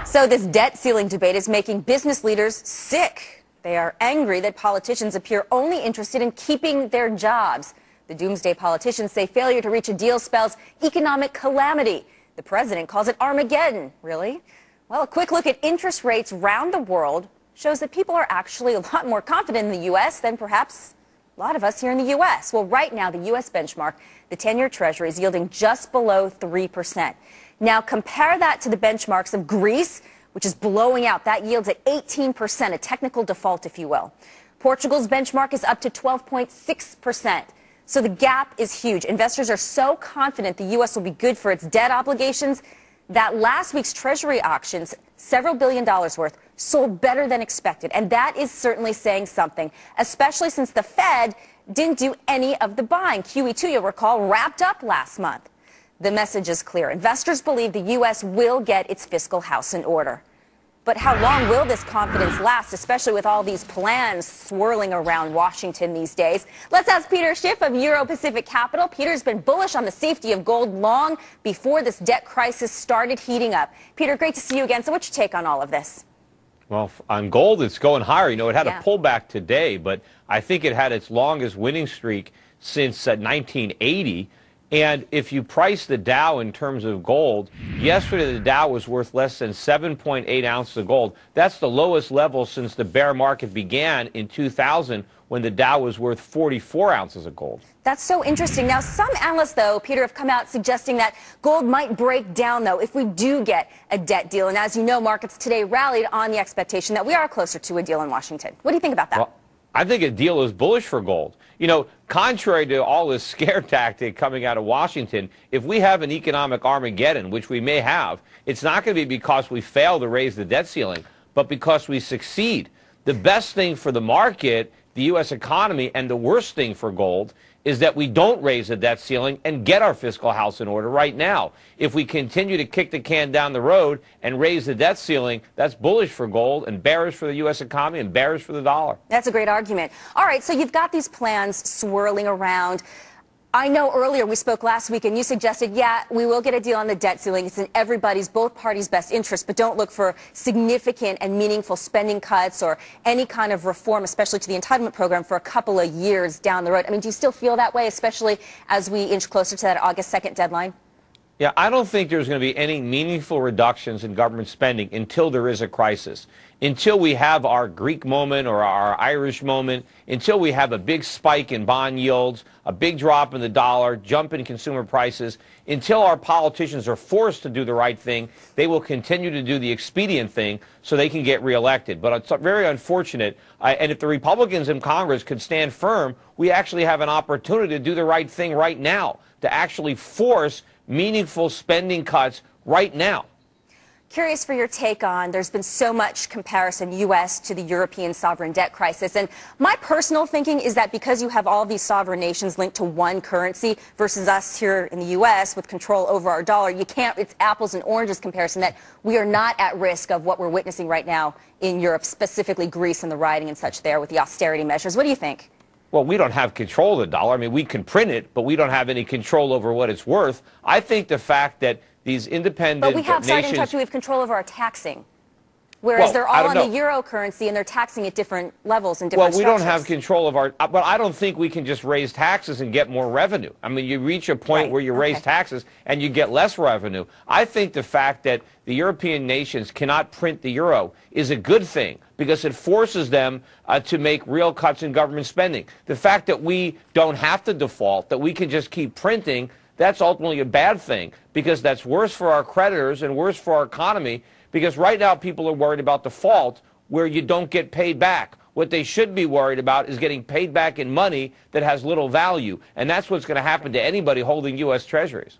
So this debt ceiling debate is making business leaders sick. They are angry that politicians appear only interested in keeping their jobs. The doomsday politicians say failure to reach a deal spells economic calamity. The president calls it Armageddon. Really? Well, a quick look at interest rates around the world shows that people are actually a lot more confident in the U.S. than perhaps a lot of us here in the U.S. Well, right now, the U.S. benchmark, the 10-year Treasury, is yielding just below 3%. Now, compare that to the benchmarks of Greece, which is blowing out. That yields at 18%, a technical default, if you will. Portugal's benchmark is up to 12.6%. So the gap is huge. Investors are so confident the U.S. will be good for its debt obligations that last week's Treasury auctions, several $billion worth, sold better than expected. And that is certainly saying something, especially since the Fed didn't do any of the buying. QE2, you'll recall, wrapped up last month. The message is clear. Investors believe the U.S. will get its fiscal house in order. But how long will this confidence last, especially with all these plans swirling around Washington these days? Let's ask Peter Schiff of Euro Pacific Capital. Peter's been bullish on the safety of gold long before this debt crisis started heating up. Peter, great to see you again. So what's your take on all of this? Well, on gold, it's going higher. You know, it had a pullback today, but I think it had its longest winning streak since 1980. And if you price the Dow in terms of gold, yesterday the Dow was worth less than 7.8 ounces of gold. That's the lowest level since the bear market began in 2000, when the Dow was worth 44 ounces of gold. That's so interesting. Now, some analysts, though, Peter, have come out suggesting that gold might break down, though, if we do get a debt deal. And as you know, markets today rallied on the expectation that we are closer to a deal in Washington. What do you think about that? Well, I think a deal is bullish for gold. You know, contrary to all this scare tactic coming out of Washington, if we have an economic Armageddon, which we may have, it's not going to be because we fail to raise the debt ceiling, but because we succeed. The best thing for the market, the U.S. economy, and the worst thing for gold is that we don't raise the debt ceiling and get our fiscal house in order right now. If we continue to kick the can down the road and raise the debt ceiling, that's bullish for gold and bearish for the U.S. economy and bearish for the dollar. That's a great argument. All right, so you've got these plans swirling around. I know earlier we spoke last week and you suggested, yeah, we will get a deal on the debt ceiling. It's in everybody's, both parties' best interest, but don't look for significant and meaningful spending cuts or any kind of reform, especially to the entitlement program, for a couple of years down the road. I mean, do you still feel that way, especially as we inch closer to that August 2nd deadline? Yeah, I don't think there's going to be any meaningful reductions in government spending until there is a crisis. Until we have our Greek moment or our Irish moment, until we have a big spike in bond yields, a big drop in the dollar, jump in consumer prices, until our politicians are forced to do the right thing, they will continue to do the expedient thing so they can get reelected. But it's very unfortunate, and if the Republicans in Congress could stand firm, we actually have an opportunity to do the right thing right now, to actually force meaningful spending cuts right now. Curious for your take on, there's been so much comparison U.S. to the European sovereign debt crisis. And my personal thinking is that because you have all these sovereign nations linked to one currency versus us here in the U.S. with control over our dollar, you can't, it's apples and oranges comparison, that we are not at risk of what we're witnessing right now in Europe, specifically Greece and the rioting and such there with the austerity measures. What do you think? Well, we don't have control of the dollar. I mean, we can print it, but we don't have any control over what it's worth. I think the fact that these independent nations... But we have, sorry to interrupt you, we have control over our taxing. Whereas they're all on the euro currency and they're taxing at different levels and different structures. Well, we don't have control of our... But I don't think we can just raise taxes and get more revenue. I mean, you reach a point where you raise taxes and you get less revenue. I think the fact that the European nations cannot print the euro is a good thing because it forces them to make real cuts in government spending. The fact that we don't have to default, that we can just keep printing, that's ultimately a bad thing because that's worse for our creditors and worse for our economy. Because right now people are worried about default where you don't get paid back. What they should be worried about is getting paid back in money that has little value. And that's what's going to happen to anybody holding U.S. Treasuries.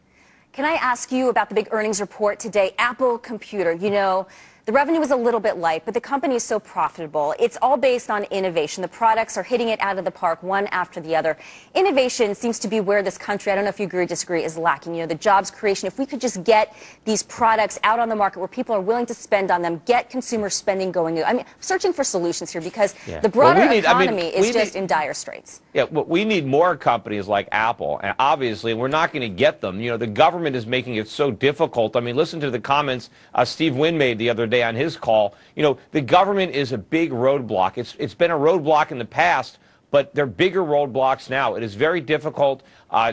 Can I ask you about the big earnings report today? Apple Computer, you know, the revenue was a little bit light, but the company is so profitable. It's all based on innovation. The products are hitting it out of the park, one after the other. Innovation seems to be where this country, I don't know if you agree or disagree, is lacking. You know, the jobs creation, if we could just get these products out on the market where people are willing to spend on them, get consumer spending going. I mean, searching for solutions here because the broader economy is just in dire straits. Yeah, well, we need more companies like Apple, and obviously we're not going to get them. You know, the government is making it so difficult. I mean, listen to the comments Steve Wynn made the other day yesterday on his call, you know, the government is a big roadblock. It's been a roadblock in the past, but they're bigger roadblocks now. It is very difficult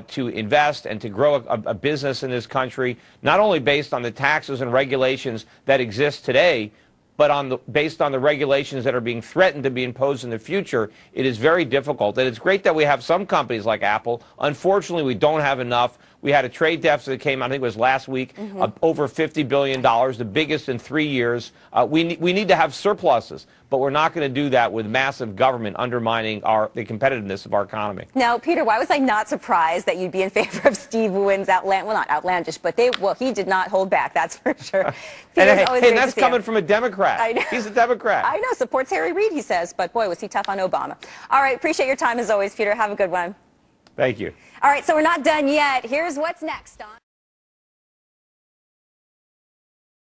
to invest and to grow a business in this country, not only based on the taxes and regulations that exist today, but based on the regulations that are being threatened to be imposed in the future. It is very difficult. And it's great that we have some companies like Apple. Unfortunately, we don't have enough. We had a trade deficit that came out, I think it was last week, of over $50 billion, the biggest in 3 years. We need to have surpluses, but we're not going to do that with massive government undermining the competitiveness of our economy. Now, Peter, why was I not surprised that you'd be in favor of Steve Wynn's not outlandish, but he did not hold back, that's for sure. And that's coming from a Democrat. I know. He's a Democrat. I know, supports Harry Reid, he says, but boy, was he tough on Obama. All right, appreciate your time as always, Peter. Have a good one. Thank you. All right, so we're not done yet. Here's what's next on